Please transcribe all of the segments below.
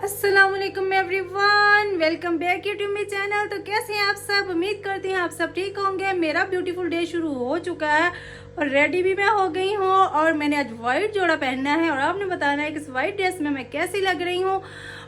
अस्सलामुअलैकुम everyone, welcome back YouTube में channel. तो कैसे हैं आप सब? उम्मीद करती हैं आप सब ठीक होंगे। मेरा ब्यूटीफुल डे शुरू हो चुका है और रेडी भी मैं हो गई हूँ और मैंने आज वाइट जोड़ा पहनना है और आपने बताना है कि इस वाइट ड्रेस में मैं कैसी लग रही हूँ।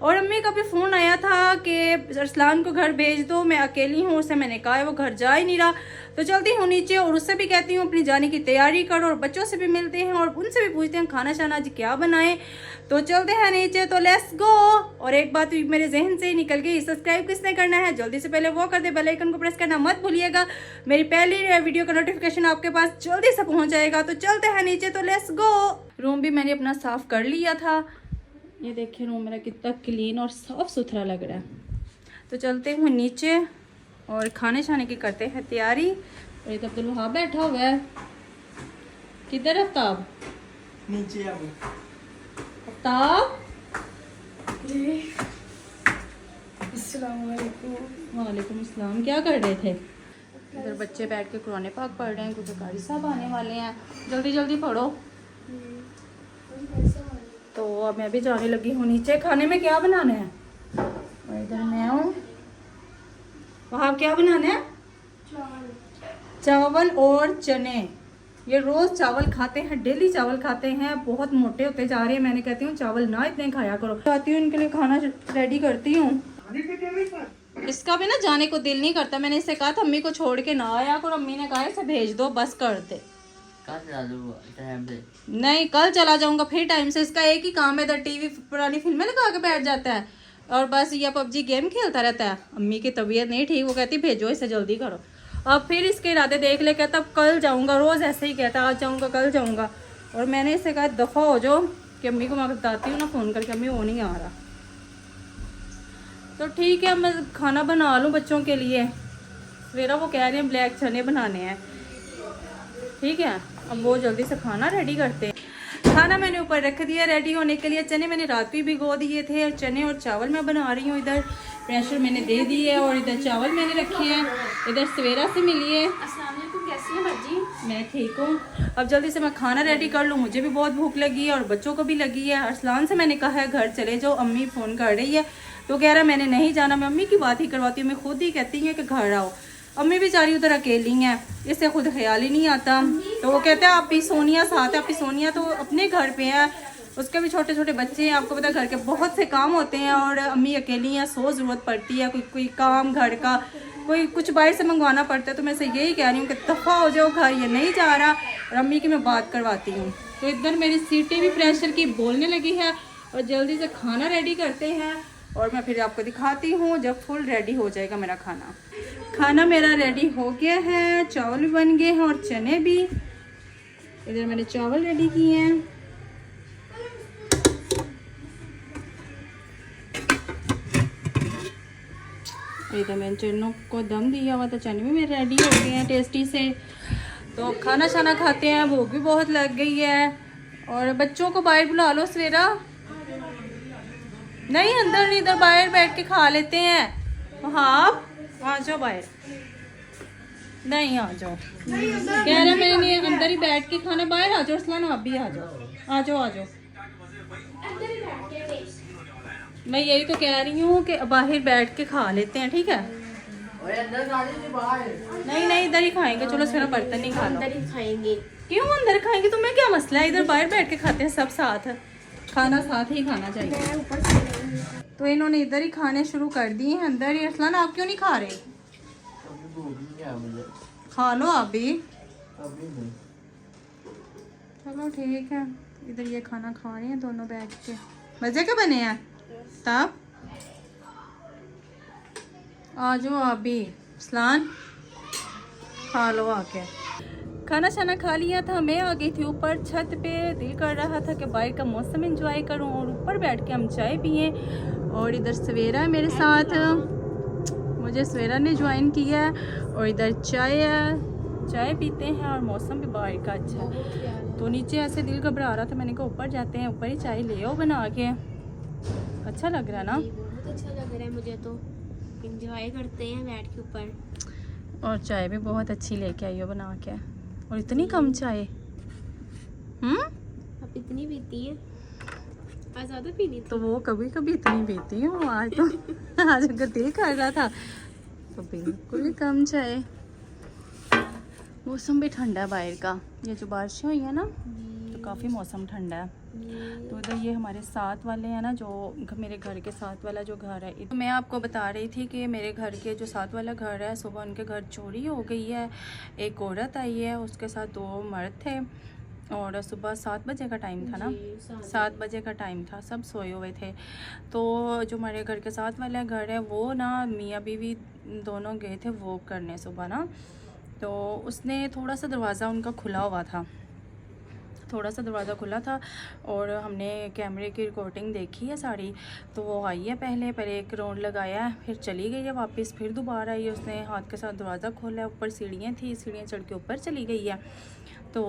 और अम्मी का भी फ़ोन आया था कि अरसलान को घर भेज दो, मैं अकेली हूँ। उससे मैंने कहा है, वो घर जा ही नहीं रहा। तो चलती हूँ नीचे और उससे भी कहती हूँ अपनी जाने की तैयारी करो और बच्चों से भी मिलते हैं और उनसे भी पूछते हैं खाना शाना आज क्या बनाएं। तो चलते हैं नीचे, तो लेट्स गो। और एक बात मेरे जहन से ही निकल गई, सब्सक्राइब किसने करना है जल्दी से पहले वो कर दे, बेल आइकन को प्रेस करना मत भूलिएगा। मेरी पहली वीडियो का नोटिफिकेशन आपके पास जल्दी से पहुंच जाएगा। तो चलते हैं नीचे, तो लेट्स गो। रूम भी मैंने अपना साफ कर लिया था। ये देखिए रूम मेरा कितना क्लीन और साफ सुथरा लग रहा है। तो चलते हैं नीचे और खाने शाने की करते हैं तैयारी। और एक अब्दुल वहाब बैठा हुआ है। किधर है आफ्ताब? नीचे आफ्ताब वालेकुम अस्सलाम। क्या कर रहे थे? इधर बच्चे बैठ के कुरान पाक पढ़ रहे हैं क्योंकि कारी साहब आने वाले हैं। जल्दी जल्दी पढ़ो। तो अब मैं भी जाने लगी हूँ नीचे। खाने में क्या बनाना है? और इधर मैं हूँ। वहाँ क्या बनाना है? चावल और चने। ये रोज चावल खाते हैं, डेली चावल खाते हैं, बहुत मोटे होते जा रहे हैं। मैंने कहती हूँ चावल ना इतने खाया करो। जाती हूँ इनके लिए खाना रेडी करती हूँ। इसका भी ना जाने को दिल नहीं करता। मैंने इससे कहा था अम्मी को छोड़ के ना आया करो। अम्मी ने कहा इसे भेज दो, बस कर दे। नहीं, कल चला जाऊंगा फिर टाइम से। इसका एक ही काम है, इधर टीवी पुरानी फिल्में लगा के बैठ जाता है और बस ये पबजी गेम खेलता रहता है। अम्मी की तबीयत नहीं ठीक, वो कहती भेजो इसे जल्दी करो। अब फिर इसके इरादे देख ले, कहता अब कल जाऊंगा। रोज़ ऐसे ही कहता आज जाऊंगा कल जाऊंगा। और मैंने इससे कहा दफ़ा हो जाओ कि अम्मी को मैं बताती हूँ ना फ़ोन करके, अम्मी वो नहीं आ रहा। तो ठीक है, मैं खाना बना लूँ बच्चों के लिए। मेरा वो कह रहे हैं ब्लैक चने बनाने हैं। ठीक है, अब वो जल्दी से खाना रेडी करते हैं। खाना मैंने ऊपर रख दिया रेडी होने के लिए। चने मैंने रात भी भिगो दिए थे और चने और चावल मैं बना रही हूँ। इधर प्रेशर मैंने दे दिए है और इधर चावल मैंने रखे हैं। इधर सवेरा से मिलिए। कैसी है बाजी? मैं ठीक हूँ। अब जल्दी से मैं खाना रेडी कर लूँ, मुझे भी बहुत भूख लगी है और बच्चों को भी लगी है। अरसलान से मैंने कहा है घर चले जाओ, अम्मी फ़ोन कर रही है। तो कह रहा है मैंने नहीं जाना, मैं अम्मी की बात ही करवाती हूँ। मैं खुद ही कहती हूँ कि घर आओ। अम्मी बेचारी उधर अकेली हैं, इससे खुद ख्याल ही नहीं आता। तो वो कहते हैं आप ही सोनिया साथ है। आप ही सोनिया तो अपने घर पे है, उसके भी छोटे छोटे बच्चे हैं। आपको पता है घर के बहुत से काम होते हैं और अम्मी अकेली हैं। सो ज़रूरत पड़ती है, कोई काम घर का, कोई कुछ बाहर से मंगवाना पड़ता है। तो मैं से यही कह रही हूँ कि दफ़ा हो जाओ घर, ये नहीं जा रहा। और अम्मी की मैं बात करवाती हूँ। तो इधर मेरी सीटी भी प्रेशर की बोलने लगी है और जल्दी से खाना रेडी करते हैं और मैं फिर आपको दिखाती हूँ जब फुल रेडी हो जाएगा मेरा खाना। खाना मेरा रेडी हो गया है, चावल भी बन गए हैं और चने भी। इधर मैंने चावल रेडी किए हैं। इधर मैंने चनों को दम दिया हुआ, तो चने भी मेरे रेडी हो गए हैं टेस्टी से। तो खाना शाना खाते हैं, भूख भी बहुत लग गई है। और बच्चों को बाहर बुला लो सवेरा। नहीं अंदर नहीं, इधर बाहर बैठ के खा लेते हैं। हाँ आ जाओ बाहर। नहीं आ जाओ, कह रहे मैंने अंदर ही बैठ के खाना। बाहर आ जाओ अरसलान, आप भी आ जाओ। आ जाओ आ जाओ। मैं यही तो कह रही हूँ कि बाहर बैठ के खा लेते हैं, ठीक है? नहीं नहीं, इधर ही खाएंगे। चलो सिर्फ बर्तन नहीं खाना, अंदर ही खाएंगे। क्यों अंदर खाएंगे? तुम्हें क्या मसला है? इधर बाहर बैठ के खाते हैं सब साथ, खाना साथ ही खाना चाहिए। तो इन्होंने इधर ही खाने शुरू कर दिए हैं अंदर ही। अरसलान आप क्यों नहीं खा रहे? खा लो आप भी। चलो ठीक है, इधर ये खाना खा रहे हैं दोनों बैठ के। मजे के बने हैं तब। आ जाओ आप भी। अरसलान खा लो आके। खाना शाना खा लिया था, मैं आ गई थी ऊपर छत पे। दिल कर रहा था कि बाहर का मौसम एंजॉय करूं और ऊपर बैठ के हम चाय पिए। और इधर सवेरा है मेरे साथ, मुझे सवेरा ने ज्वाइन किया है। और इधर चाय है, चाय पीते हैं और मौसम भी बाहर का अच्छा है। तो नीचे ऐसे दिल घबरा रहा था, मैंने कहा ऊपर जाते हैं, ऊपर ही चाय ले आओ बना के। अच्छा लग रहा है ना? बहुत अच्छा लग रहा है मुझे तो। एंजॉय करते हैं बैठ के ऊपर। और चाय भी बहुत अच्छी लेके आई हो बना के। और इतनी कम चाय। आप इतनी पीती हैं? आज ज़्यादा पीनी थी। तो वो कभी कभी इतनी पीती हूँ, आज तो आज अगर दिल कर रहा था तो बिल्कुल कम चाय। मौसम भी ठंडा है बाहर का, ये जो बारिशें हुई है ना तो काफ़ी मौसम ठंडा है। तो इधर ये हमारे साथ वाले हैं ना, जो मेरे घर के साथ वाला जो घर है, तो मैं आपको बता रही थी कि मेरे घर के जो साथ वाला घर है, सुबह उनके घर चोरी हो गई है। एक औरत आई है, उसके साथ 2 मर्द थे और सुबह 7 बजे का टाइम था ना, 7 बजे का टाइम था, सब सोए हुए थे। तो जो हमारे घर के साथ वाला घर है वो ना मियाँ बीवी दोनों गए थे वॉक करने सुबह ना, तो उसने थोड़ा सा दरवाज़ा उनका खुला हुआ था, थोड़ा सा दरवाज़ा खुला था और हमने कैमरे की रिकॉर्डिंग देखी है सारी। तो वो आई है, पहले एक राउंड लगाया है, फिर चली गई है वापस, फिर दोबारा आई है, उसने हाथ के साथ दरवाज़ा खोला है, ऊपर सीढ़ियाँ थी, सीढ़ियाँ चढ़ के ऊपर चली गई है। तो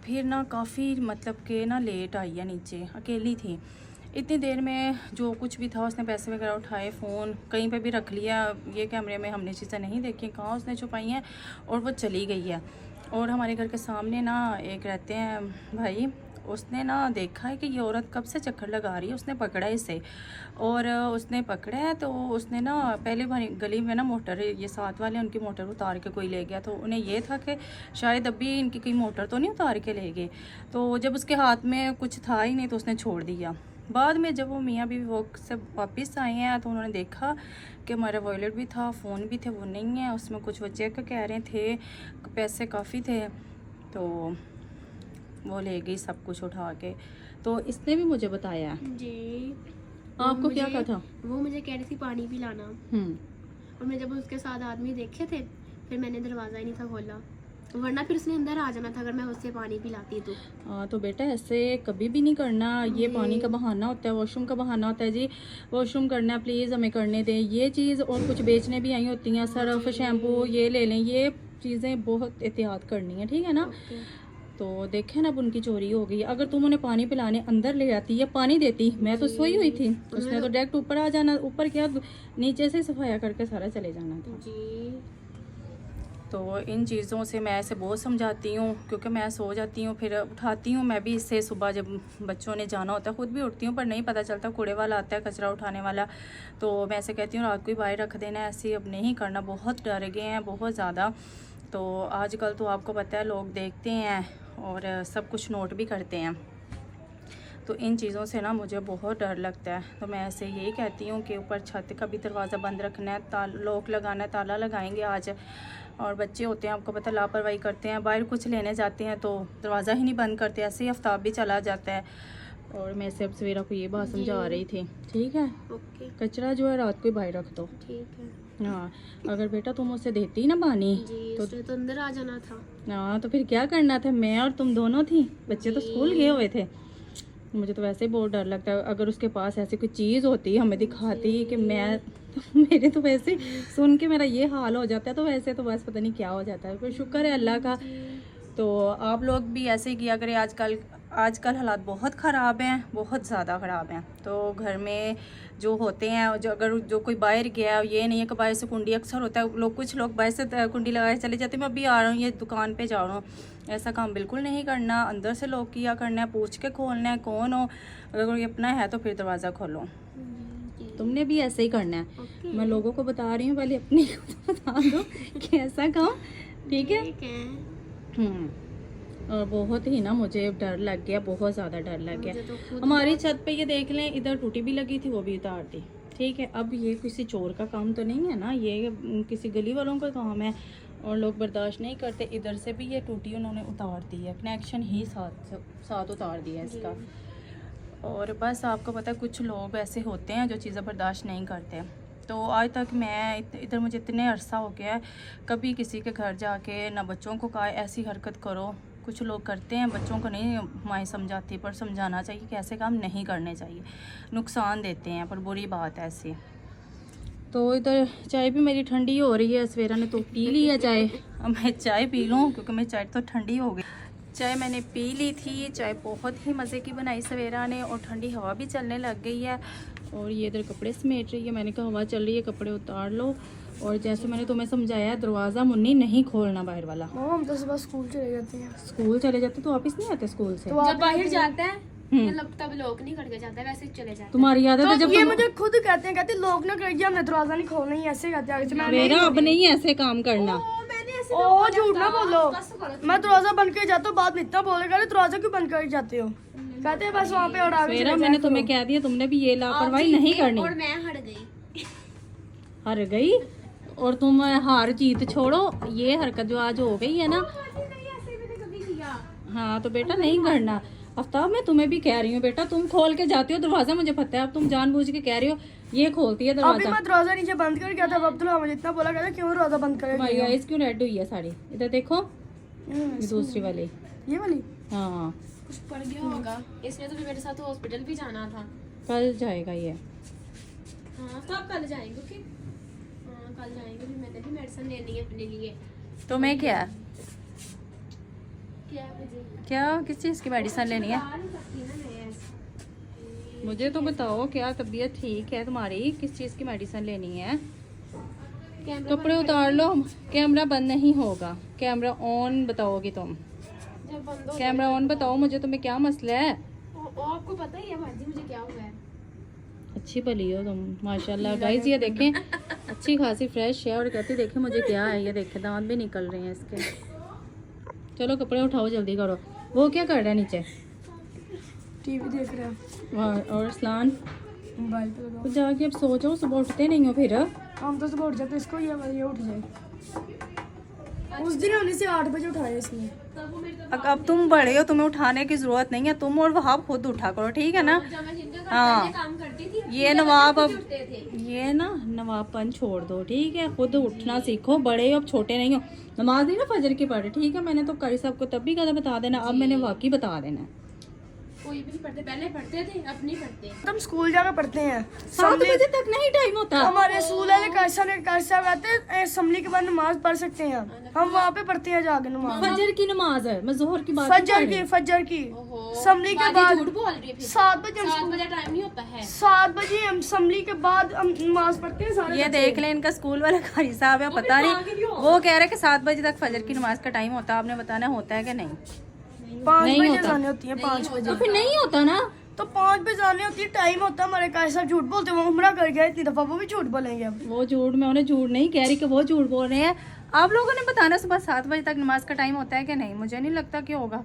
फिर ना काफ़ी मतलब कि ना लेट आई है नीचे, अकेली थी। इतनी देर में जो कुछ भी था उसने पैसे वगैरह उठाए, फ़ोन कहीं पे भी रख लिया, ये कैमरे में हमने चीज़ें नहीं देखी कहाँ उसने छुपाई हैं, और वो चली गई है। और हमारे घर के सामने ना एक रहते हैं भाई, उसने ना देखा है कि ये औरत कब से चक्कर लगा रही है, उसने पकड़ा इसे, और उसने पकड़ा है तो उसने ना पहले गली में ना मोटर, ये साथ वाले उनकी मोटर उतार के कोई ले गया, तो उन्हें ये था कि शायद अभी इनकी कोई मोटर तो नहीं उतार के ले गए। तो जब उसके हाथ में कुछ था ही नहीं तो उसने छोड़ दिया। बाद में जब वो मियाँ बीवी वॉक से वापस आए हैं तो उन्होंने देखा कि हमारा वॉलेट भी था, फ़ोन भी थे, वो नहीं है, उसमें कुछ वो चेक कह रहे थे, पैसे काफ़ी थे, तो वो ले गई सब कुछ उठा के। तो इसने भी मुझे बताया जी। आपको क्या कहा था? वो मुझे कह रही थी पानी पिलाना, और मैं जब उसके साथ आदमी देखे थे फिर मैंने दरवाज़ा ही नहीं था खोला, वरना फिर उसने अंदर आ जाना था अगर मैं उससे पानी पिलाती तो। तो बेटा ऐसे कभी भी नहीं करना, ये पानी का बहाना होता है, वॉशरूम का बहाना होता है जी, वॉशरूम करना है प्लीज़ हमें करने दें ये चीज़। और कुछ बेचने भी आई होती हैं, सर्फ शैम्पू ये ले लें, ये चीज़ें बहुत एहतियात करनी है, ठीक है ना। तो देखे ना अब उनकी चोरी हो गई, अगर तुम उन्हें पानी पिलाने अंदर ले आती या पानी देती, मैं तो सोई हुई थी, उसने तो डायरेक्ट ऊपर आ जाना, ऊपर क्या नीचे से सफाया करके सारा चले जाना था जी। तो इन चीज़ों से मैं ऐसे बहुत समझाती हूँ, क्योंकि मैं सो जाती हूँ फिर उठाती हूँ मैं भी इससे, सुबह जब बच्चों ने जाना होता है खुद भी उठती हूँ पर नहीं पता चलता, कूड़े वाला आता है कचरा उठाने वाला, तो मैं ऐसे कहती हूँ रात को ही बाहर रख देना, ऐसे अब नहीं करना, बहुत डर गए हैं बहुत ज़्यादा। तो आजकल तो आपको पता है लोग देखते हैं और सब कुछ नोट भी करते हैं, तो इन चीज़ों से ना मुझे बहुत डर लगता है। तो मैं ऐसे यही कहती हूँ कि ऊपर छत का भी दरवाज़ा बंद रखना है, लॉक लगाना है, ताला लगाएंगे आज। और बच्चे होते हैं आपको पता लापरवाही करते हैं, बाहर कुछ लेने जाते हैं तो दरवाज़ा ही नहीं बंद करते, ऐसे ही आफ्ताब भी चला जाता है। और मैं से अब सवेरा को ये बात समझा रही थी, ठीक है ओके। कचरा जो है रात को ही बाहर रख दो, ठीक है। हाँ अगर बेटा तुम उसे देती ना पानी तो अंदर आ जाना था। हाँ तो फिर क्या करना था, मैं और तुम दोनों थी, बच्चे तो स्कूल गए हुए थे। मुझे तो वैसे ही बहुत डर लगता है, अगर उसके पास ऐसी कोई चीज़ होती हमें दिखाती कि मैं मेरे तो वैसे सुन के मेरा ये हाल हो जाता है, तो वैसे तो बस पता नहीं क्या हो जाता है, पर शुक्र है अल्लाह का। तो आप लोग भी ऐसे ही किया करें, आजकल हालात बहुत ख़राब हैं, बहुत ज़्यादा ख़राब हैं। तो घर में जो होते हैं, जो कोई बाहर गया, ये नहीं है कि बाहर से कुंडी, अक्सर होता है कुछ लोग बाहर से कुंडी लगाए चले जाते हैं, मैं अभी आ रहा हूँ ये दुकान पे जा रहा हूँ, ऐसा काम बिल्कुल नहीं करना, अंदर से लॉक किया करना है, पूछ के खोलना है कौन हो, अगर कोई अपना है तो फिर दरवाज़ा खोलो। तुमने भी ऐसे ही करना है, मैं लोगों को बता रही हूँ, पहले अपनी को बता दो कि ऐसा काम ठीक है। और बहुत ही ना मुझे डर लग गया, बहुत ज़्यादा डर लग गया। हमारी छत पे ये देख लें, इधर टूटी भी लगी थी, वो भी उतार दी, ठीक है। अब ये किसी चोर का काम तो नहीं है ना, ये किसी गली वालों का काम है और लोग बर्दाश्त नहीं करते। इधर से भी ये टूटी उन्होंने उतार दी है, कनेक्शन ही साथ उतार दिया इसका। और बस आपको पता है कुछ लोग ऐसे होते हैं जो चीज़ें बर्दाश्त नहीं करते। तो आज तक मैं इधर मुझे इतने अरसा हो गया है, कभी किसी के घर जाके ना बच्चों को कहा ऐसी हरकत करो, कुछ लोग करते हैं, बच्चों को नहीं माएँ समझाती, पर समझाना चाहिए कि ऐसे काम नहीं करने चाहिए, नुकसान देते हैं, पर बुरी बात है ऐसी। तो इधर चाय भी मेरी ठंडी हो रही है, सवेरा ने तो पी ली है चाय, अब मैं चाय पी लूँ क्योंकि मेरी चाय तो ठंडी हो गई। चाय मैंने पी ली थी, चाय बहुत ही मज़े की बनाई सवेरा ने, और ठंडी हवा भी चलने लग गई है। और ये इधर कपड़े समेट रही है, मैंने कहा हवा चल रही है कपड़े उतार लो। और जैसे मैंने तुम्हें समझाया, दरवाज़ा मुन्नी नहीं खोलना बाहर वाला। हम तो सुबह स्कूल चले जाते हैं। स्कूल चले जाते तो वापस नहीं आते स्कूल से? तो जब बाहर जाते हैं मतलब तब लॉक नहीं करके जाता है, वैसे ही चले जाते तुम्हारी आदत है जब ये मुझे खुद कहते हैं, कहते लोग ना करिए, हमने दरवाजा नहीं खोलना, ही ऐसे कहते हैं आगे से। मैं मेरा अब नहीं ऐसे काम करना। ओ झूठ ना बोलो, मैं दरवाजा बंद कर जाता हूँ, बाद में इतना बोलेगा दरवाजा क्यों बंद कर जाते हो, कहते हैं बस वहाँ पे और आगे मेरा मैंने तुम्हें कह दिया, तुमने भी ये लापरवाही नहीं करनी। और मैं हट गई। हार गई और तुम हार जीत छोड़ो, ये हरकत जो आज हो गई है ना, हाँ तो बेटा नहीं करना। आफ्ताब मैं तुम्हें भी कह रही हूँ बेटा, तुम खोल के जाती हो दरवाजा, मुझे पता है, अब तुम जानबूझ के कह रही हो ये खोलती है अभी दरवाजा। मैं दरवाजा नीचे बंद कर गया था, अब्दुल्ला मुझे इतना बोला, कहता क्यों दरवाजा बंद कर तुम्हारी आइज क्यों रेड हुई है साड़ी, इधर देखो, ये दूसरी वाली। ये वाली हाँ कुछ पड़ गया होगा, इसलिए तो मेरे साथ हॉस्पिटल भी जाना था। कल जाएगा ये। हाँ तो आप कल जाएंगे? ओके हाँ कल जाएंगे, फिर मैंने भी मेडिसिन लेनी है अपने लिए। तुम्हें क्या क्या मुझे क्या किस चीज़ की मेडिसिन लेनी है? बता नहीं सकती ना मैं ऐसे। मुझे तो बताओ, क्या तबीयत ठीक है तुम्हारी, किस चीज़ की मेडिसिन लेनी है? कैमरा कपड़े उतार लो, कैमरा बंद नहीं होगा, कैमरा ऑन बताओगी तुम, जब बंद हो कैमरा ऑन बताओ मुझे, तुम्हें क्या मसला है? वो आपको पता ही है भाजी मुझे क्या हुआ है। अच्छी भली हो तुम माशाल्लाह। गाइस ये देखें, अच्छी खासी फ्रेश है, और कहती देखें मुझे क्या है, ये देखें दांत भी निकल रहे हैं इसके। चलो कपड़े उठाओ जल्दी करो। वो क्या कर रहा है नीचे? टीवी देख रहे हैं, और अस्लान मोबाइल पे लगाओ। तो जाके अब सो जाओ, सुबह उठते नहीं हो फिर। हम तो सुबह उठ जाते, इसको ये उठ जाए। उस दिन हमने से 8 बजे उठाया इसने। अब तुम बड़े हो, तुम्हें उठाने की जरूरत नहीं है, तुम और वहाब खुद उठा करो, ठीक है ना? जब मैं जिनके घर हाँ पहले काम करती थी ये नवाब, अब उठते थे। ये ना नवाबपन छोड़ दो, ठीक है? खुद उठना सीखो, बड़े हो अब छोटे नहीं हो। नमाज नहीं ना फजर की पढ़े, ठीक है? मैंने तो कारी साहब को तब भी कहा बता देना, अब मैंने वाकई बता देना है। कोई भी नहीं पढ़ते, पहले पढ़ते थे अब नहीं पढ़ते। हम स्कूल जाकर पढ़ते हैं, 7 बजे तक नहीं टाइम होता। हमारे स्कूल वाले कैसा कहते हैं असेंबली के बाद नमाज पढ़ सकते हैं, हम वहाँ पे पढ़ते हैं जाके नमाज। फजर की नमाज है, मैं जोहर की बात नहीं कर रही। फजर की ओहो, असेंबली के बाजी बाद झूठ बोल रही है फिर। 7 बजे 7 बजे टाइम नहीं होता है। 7 बजे हम असेंबली के बाद हम नमाज पढ़ते हैं सारे ये बच्चे। देख लें, इनका स्कूल वाला कारी साहब है, पता नहीं वो कह रहे कि 7 बजे तक फजर की नमाज का टाइम होता है, आपने बताना होता है कि नहीं? 5 नहीं बजे होता। जाने होती है, 5 बजे। तो फिर नहीं होता ना। तो 5 बजे जाने होती है, टाइम होता है। हमारे कैसा झूठ बोलते हैं, वो उम्रा कर गया इतनी दफा, वो भी झूठ बोलेंगे अब। वो झूठ, मैं उन्हें झूठ नहीं कह रही कि वो झूठ बोल रहे हैं। आप लोगों ने बताना सुबह 7 बजे तक नमाज का टाइम होता है कि नहीं? मुझे नहीं लगता कि होगा।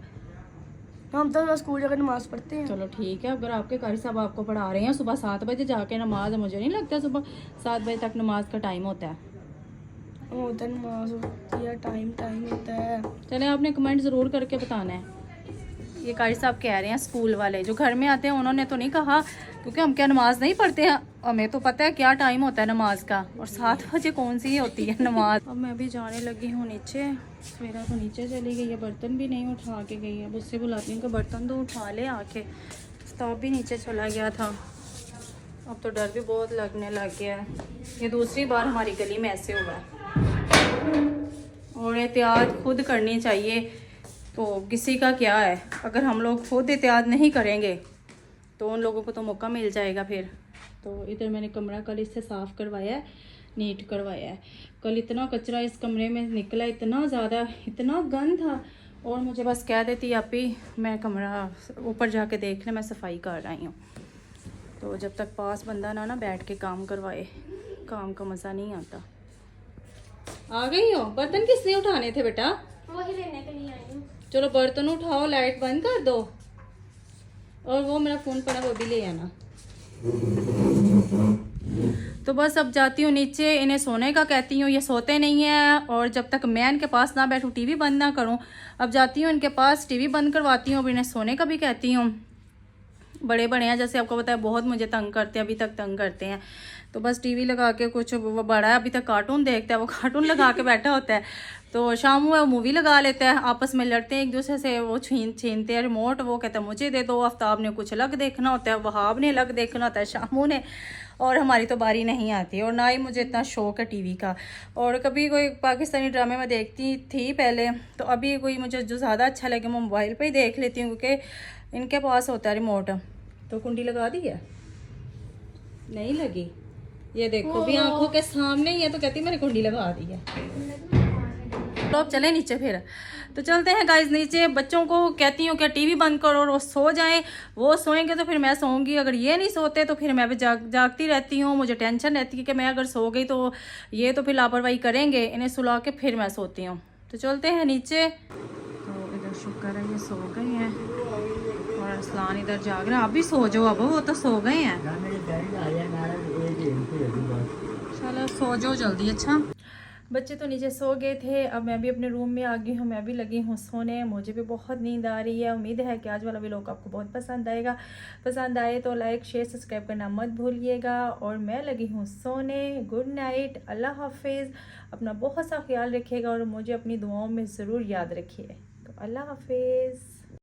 हम तो बस स्कूल जाकर नमाज पढ़ते हैं। चलो ठीक है, अगर आपके कारी साहब आपको पढ़ा रहे हैं सुबह 7 बजे जाके नमाज, मुझे नहीं लगता सुबह 7 बजे तक नमाज का टाइम होता है। होता है, नमाज होती है, टाइम होता है। चले आपने कमेंट ज़रूर करके बताना है। ये कारी साहब कह रहे हैं, स्कूल वाले जो घर में आते हैं उन्होंने तो नहीं कहा, क्योंकि हम क्या नमाज नहीं पढ़ते हैं, हमें तो पता है क्या टाइम होता है नमाज का, और 7 बजे कौन सी होती है नमाज। अब मैं भी जाने लगी हूँ नीचे, सवेरा तो नीचे चली गई है, बर्तन भी नहीं उठा के गई है। अब उससे बुलाती हूँ कि बर्तन तो उठा ले आके। स्टाफ भी नीचे चला गया था, अब तो डर भी बहुत लगने लग गया है। ये दूसरी बार हमारी गली में ऐसे हुआ है, और एहतियात खुद करनी चाहिए। तो किसी का क्या है, अगर हम लोग खुद एहतियात नहीं करेंगे तो उन लोगों को तो मौका मिल जाएगा फिर। तो इधर मैंने कमरा कल इससे साफ़ करवाया है, नीट करवाया है। कल इतना कचरा इस कमरे में निकला, इतना ज़्यादा, इतना गंद था, और मुझे बस कह देती आपी मैं कमरा ऊपर जाके देख ले, मैं सफाई कर रही हूँ। तो जब तक पास बंदा ना बैठ के काम करवाए, काम का मज़ा नहीं आता। आ गई हो? बर्तन किस लिए उठाने थे बेटा? वही लेने के लिए आई हूँ। चलो बर्तन उठाओ, लाइट बंद कर दो, और वो मेरा फ़ोन पड़ा वो भी ले आना। तो बस अब जाती हूँ नीचे, इन्हें सोने का कहती हूँ, ये सोते नहीं हैं, और जब तक मैं इनके पास ना बैठूँ, टीवी बंद ना करूँ, अब जाती हूँ इनके पास, टीवी बंद करवाती हूँ, अब इन्हें सोने का भी कहती हूँ। बड़े बड़े हैं, जैसे आपको पता है, बहुत मुझे तंग करते हैं, अभी तक तंग करते हैं। तो बस टीवी लगा के, कुछ वो बड़ा है अभी तक कार्टून देखता है, वो कार्टून लगा के बैठा होता है, तो शाम हुआ मूवी लगा लेता है, आपस में लड़ते हैं एक दूसरे से, वो छीनते हैं रिमोट, वो कहता है मुझे दे दो, आफ्ताब ने कुछ अलग देखना होता है, वहाब ने अलग देखना होता है, शामू ने, और हमारी तो बारी नहीं आती, और ना ही मुझे इतना शौक है टीवी का। और कभी कोई पाकिस्तानी ड्रामे में देखती थी पहले, तो अभी कोई मुझे जो ज़्यादा अच्छा लगे मैं मोबाइल पर ही देख लेती हूँ, क्योंकि इनके पास होता है रिमोट। तो कुंडी लगा दी है? नहीं लगी, ये देखो भी आंखों के सामने ही है, तो कहती मैंने कुंडी लगा दी है। तो अब चले नीचे फिर। तो चलते हैं गाइज नीचे। बच्चों को कहती हूँ कि टीवी बंद करो और वो सो जाएं। वो सोएंगे तो फिर मैं सोऊंगी, अगर ये नहीं सोते तो फिर मैं भी जागती रहती हूँ। मुझे टेंशन रहती है कि मैं अगर सो गई तो ये तो फिर लापरवाही करेंगे। इन्हें सुला के फिर मैं सोती हूँ। तो चलते हैं नीचे। तो इधर शुक्र है ये सो गए हैं और अरसलान इधर जाग रहा है। आप भी सो जाओ, अब वो तो सो गए हैं। चलो सो जाओ जल्दी। अच्छा बच्चे तो नीचे सो गए थे, अब मैं भी अपने रूम में आ गई हूँ। मैं भी लगी हूँ सोने, मुझे भी बहुत नींद आ रही है। उम्मीद है कि आज वाला व्लॉग आपको बहुत पसंद आएगा। पसंद आए तो लाइक शेयर सब्सक्राइब करना मत भूलिएगा। और मैं लगी हूँ सोने। गुड नाइट, अल्लाह हाफिज़। अपना बहुत सा ख्याल रखिएगा और मुझे अपनी दुआओं में ज़रूर याद रखिए। तो अल्लाह हाफिज़।